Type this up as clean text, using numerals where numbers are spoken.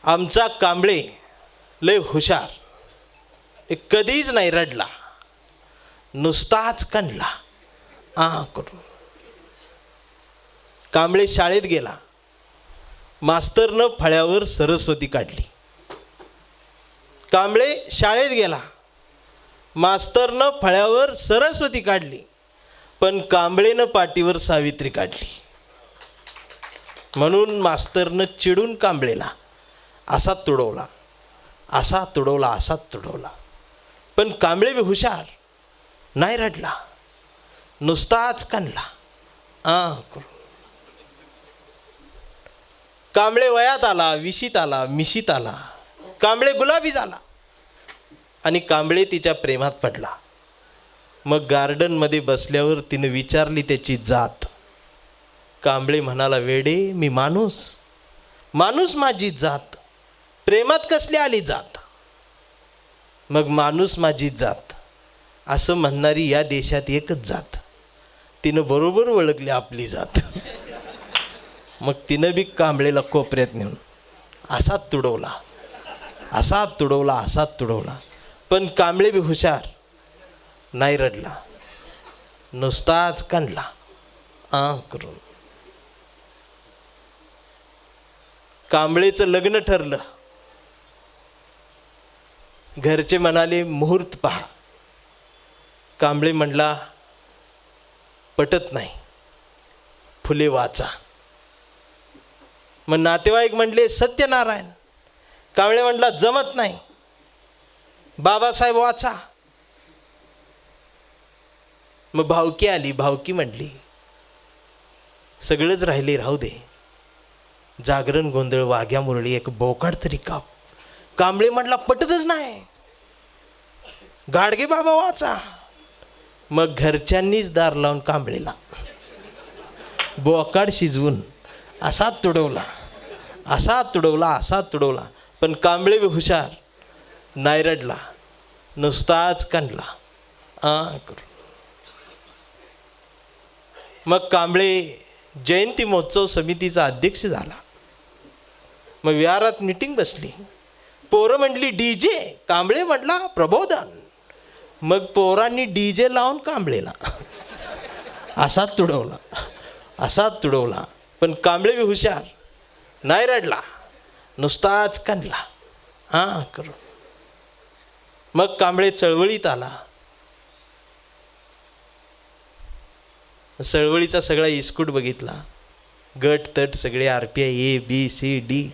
आमचा कांबळे लय हुशार, कधीच नाही रडला, नुसताच कणला करून. कांबळे शाळेत गेला, मास्तरनं फळ्यावर सरस्वती काढली. कांबळे शाळेत गेला, मास्तरनं फळ्यावर सरस्वती काढली, पण कांबळेनं पाटीवर सावित्री काढली. म्हणून मास्तरनं चिडून कांबळेला असा तुडवला, असा तुडवला, असा तुडवला. पण कांबळे बी हुशार, नाही रडला, नुसताच कणला करून. कांबळे वयात आला, विशीत आला, मिशीत आला. कांबळे गुलाबी झाला आणि कांबळे तिच्या प्रेमात पडला. मग गार्डनमध्ये बसल्यावर तिने विचारली त्याची जात. कांबळे म्हणाला, वेडे मी माणूस, माणूस माझी जात, प्रेमात कसली आली जात. मग माणूस माझी जात असं म्हणणारी या देशात एकच जात. तिनं बरोबर ओळखली आपली जात. मग तिनं बी कांबळेला कोपऱ्यात नेऊन असा तुडवला, असा तुडवला, असा तुडवला. पण कांबळे बी हुशार, नाही रडला, नुसताच कणला करून. कांबळेचं लग्न ठरलं. घरचे म्हणाले मुहूर्त पहा. कांबळे म्हणला पटत नाही, फुले वाचा. मग नातेवाईक म्हणले सत्यनारायण. कांबळे म्हणला जमत नाही, बाबासाहेब वाचा. मग भावकी आली. भावकी म्हणली सगळंच राहिले, राहू दे, जागरण गोंधळ वाघ्या मुरळी एक बोकाड तरी काप. कांबळे म्हटला पटतच नाही, गाडगे बाबा वाचा. मग घरच्यांनीच दार लावून कांबळेला बोकाड शिजवून असा तुडवला, असा तुडवला, असा तुडवला. पण कांबळे बी हुशार, नाही रडला, नुसताच कणला करून. मग कांबळे जयंती महोत्सव समितीचा अध्यक्ष झाला. मग विहारात मीटिंग बसली. पोरं म्हटली डीजे, कांबळे म्हटला प्रबोधन. मग पोरांनी डीजे लावून कांबळेला असा तुडवला, असा तुडवला. पण कांबळे बी हुशार, नाही रडला, नुसताच कणला करून. मग कांबळे चळवळीत आला. चळवळीचा सगळा इस्कूट बघितला, गट तट सगळे RPI ABCD